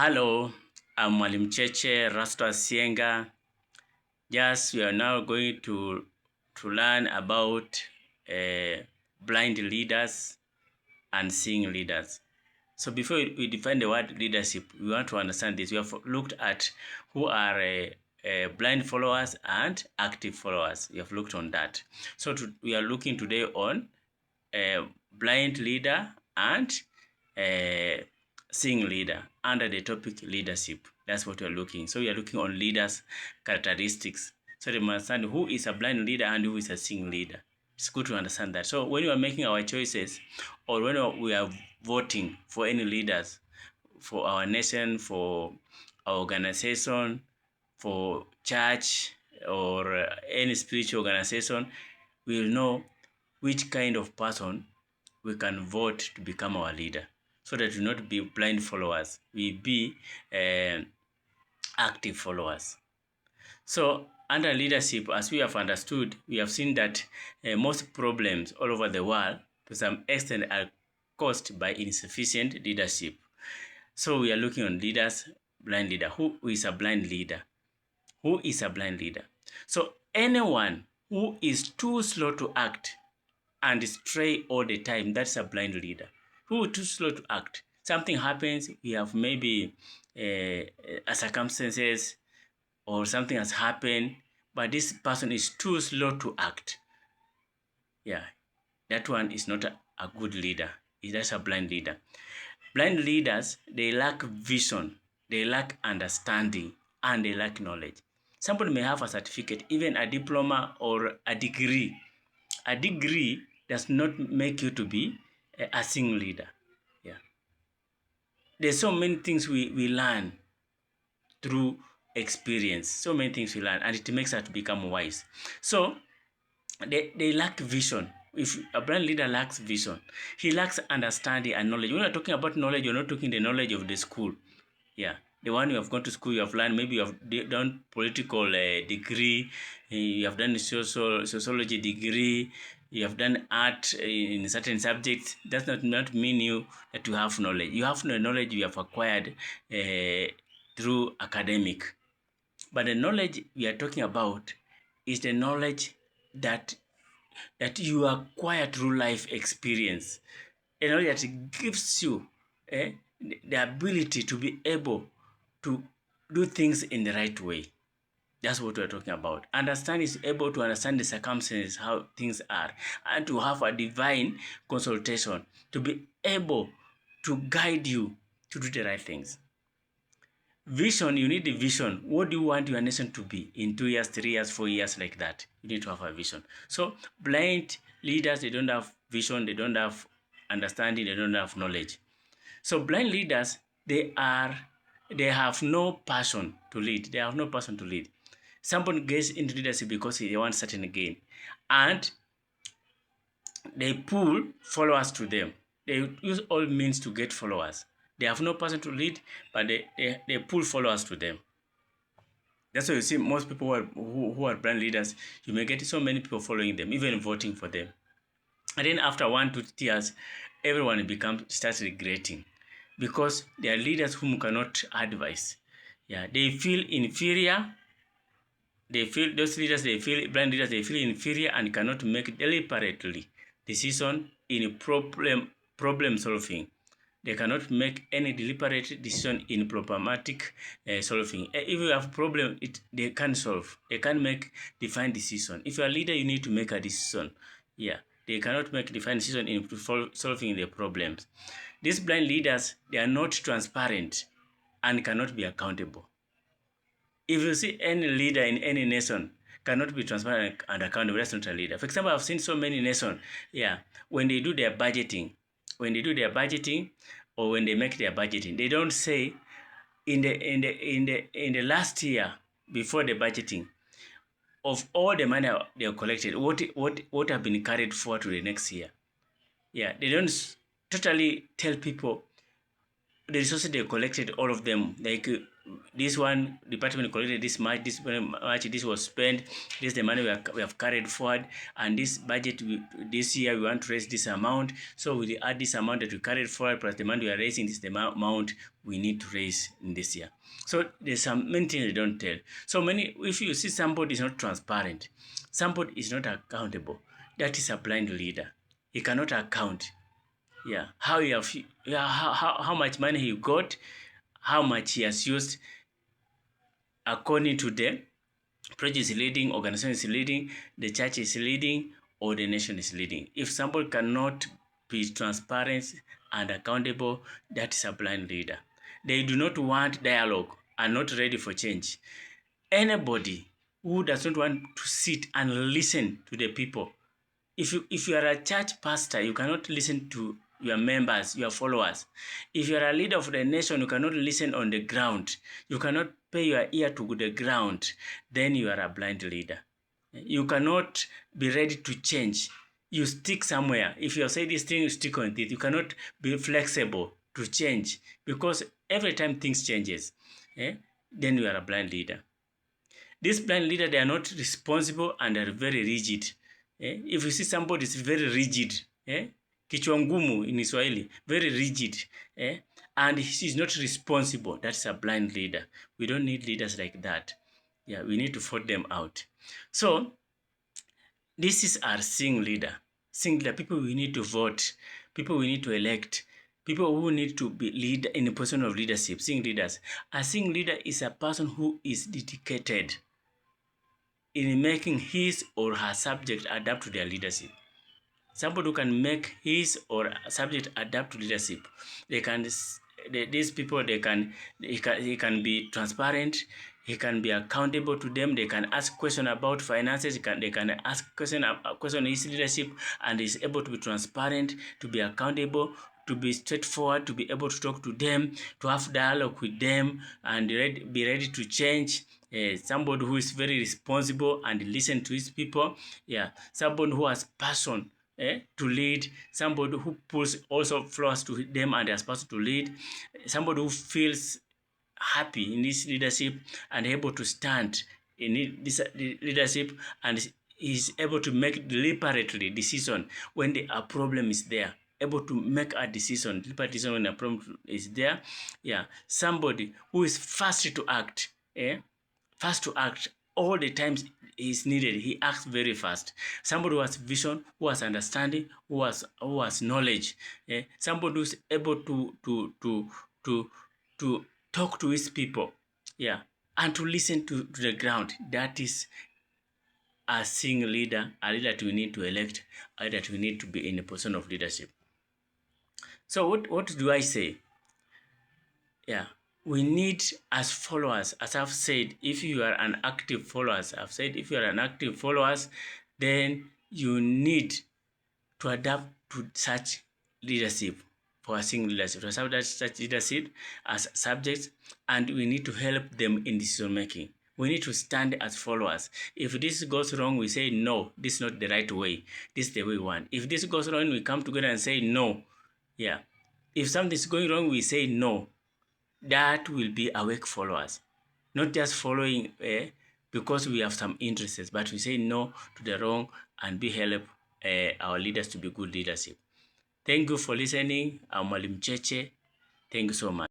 Hello, I'm Mwalimu Cheche Rasto Sienga. Just we are now going to learn about blind leaders and seeing leaders. So before we define the word leadership, we want to understand this. We have looked at who are blind followers and active followers. We have looked on that. So we are looking today on blind leader and seeing leader under the topic leadership. That's what we're looking. So we are looking on leaders' characteristics. So they must understand who is a blind leader and who is a seeing leader. It's good to understand that. So when we are making our choices or when we are voting for any leaders for our nation, for our organization, for church or any spiritual organization, we will know which kind of person we can vote to become our leader, so that we not be blind followers, we be active followers. So under leadership, as we have understood, we have seen that most problems all over the world to some extent are caused by insufficient leadership. So we are looking on leaders, blind leader. Who is a blind leader? Who is a blind leader? So anyone who is too slow to act and stray all the time, that's a blind leader. Who is too slow to act? Something happens, we have maybe circumstances or something has happened, but this person is too slow to act. Yeah, that one is not a good leader. That's a blind leader. Blind leaders, they lack vision, they lack understanding, and they lack knowledge. Somebody may have a certificate, even a diploma or a degree. A degree does not make you to be a seeing leader. Yeah. There's so many things we learn through experience. So many things we learn, and it makes us become wise. So they lack vision. If a blind leader lacks vision, he lacks understanding and knowledge. When you're talking about knowledge, you're not talking the knowledge of the school. Yeah, the one you have gone to school, you have learned, maybe you have done political degree, you have done sociology degree, you have done art in certain subjects. Does not mean you that you have knowledge. You have the knowledge you have acquired through academic. But the knowledge we are talking about is the knowledge that you acquire through life experience. A knowledge that gives you the ability to be able to do things in the right way. That's what we're talking about. Understand is able to understand the circumstances, how things are, and to have a divine consultation to be able to guide you to do the right things. Vision, you need a vision. What do you want your nation to be in 2 years, 3 years, 4 years, like that? You need to have a vision. So blind leaders, they don't have vision, they don't have understanding, they don't have knowledge. So blind leaders, they have no passion to lead. They have no passion to lead. Somebody gets into leadership because they want certain gain, and they pull followers to them. They use all means to get followers. They have no person to lead, but they pull followers to them. That's why you see most people who are brand leaders, you may get so many people following them, even voting for them. And then after 1 to 2 years, everyone starts regretting, because they are leaders whom cannot advise. Yeah, they feel inferior. Those leaders, blind leaders, they feel inferior and cannot make deliberately decision in problem solving. They cannot make any deliberate decision in problematic solving. If you have a problem, they can solve. They can make defined decision. If you're a leader, you need to make a decision. Yeah, they cannot make defined decision in solving their problems. These blind leaders, they are not transparent and cannot be accountable. If you see any leader in any nation cannot be transparent and accountable, that's not a leader. For example, I've seen so many nations, when they do their budgeting, or when they make their budgeting, they don't say in the last year before the budgeting, of all the money they have collected, what have been carried forward to the next year. Yeah, they don't totally tell people the resources they collected, all of them, like this one department collected this much, this was spent, this is the money we have carried forward, and this budget, this year we want to raise this amount, so we add this amount that we carried forward plus the money we are raising, this is the amount we need to raise in this year. So there's some many things they don't tell. So if you see somebody is not transparent, somebody is not accountable, that is a blind leader. He cannot account. Yeah, how much money he got, how much he has used according to the project is leading, organization is leading, the church is leading, or the nation is leading. If somebody cannot be transparent and accountable, that is a blind leader. They do not want dialogue and not ready for change. Anybody who does not want to sit and listen to the people, if you are a church pastor, you cannot listen to your members, your followers. If you are a leader of the nation, you cannot listen on the ground. You cannot pay your ear to the ground. Then you are a blind leader. You cannot be ready to change. You stick somewhere. If you say this thing, you stick on it. You cannot be flexible to change, because every time things changes, then you are a blind leader. This blind leader, they are not responsible and are very rigid. If you see somebody is very rigid, kichwa ngumu in Swahili, very rigid, and he is not responsible, that's a blind leader. We don't need leaders like that. Yeah, we need to vote them out. So this is our seeing leader. Seeing leader, people we need to vote, people we need to elect, people who need to be lead in a position of leadership. Seeing leaders. A seeing leader is a person who is dedicated in making his or her subject adapt to their leadership. Somebody who can make his or her subject adapt to leadership. These people, he can be transparent, he can be accountable to them, they can ask questions about finances, they can ask question his leadership, and is able to be transparent, to be accountable, to be straightforward, to be able to talk to them, to have dialogue with them, and be ready to change. Somebody who is very responsible and listen to his people. Yeah, somebody who has passion to lead, somebody who puts also flaws to them and has passion to lead, somebody who feels happy in this leadership and able to stand in this leadership, and is able to make deliberately decision when a problem is there, able to make a decision, deliberate decision when a problem is there. Yeah, somebody who is fast to act, fast to act all the times is needed. He acts very fast. Somebody who has vision, who has understanding, who has knowledge. Somebody who's able to talk to his people. Yeah, and to listen to the ground. That is a seeing leader, a leader that we need to elect, a leader that we need to be in a position of leadership. So what do I say? Yeah, we need, as followers, as I've said, if you are an active follower, then you need to adapt to such leadership, for seeing leadership, to accept such leadership as subjects, and we need to help them in decision making. We need to stand as followers. If this goes wrong, we say, no, this is not the right way. This is the way we want. If this goes wrong, we come together and say, no. Yeah. If something is going wrong, we say, no. That will be awake followers. Not just following because we have some interests, but we say no to the wrong and be help our leaders to be good leadership. Thank you for listening. I'm Mwalimu Cheche. Thank you so much.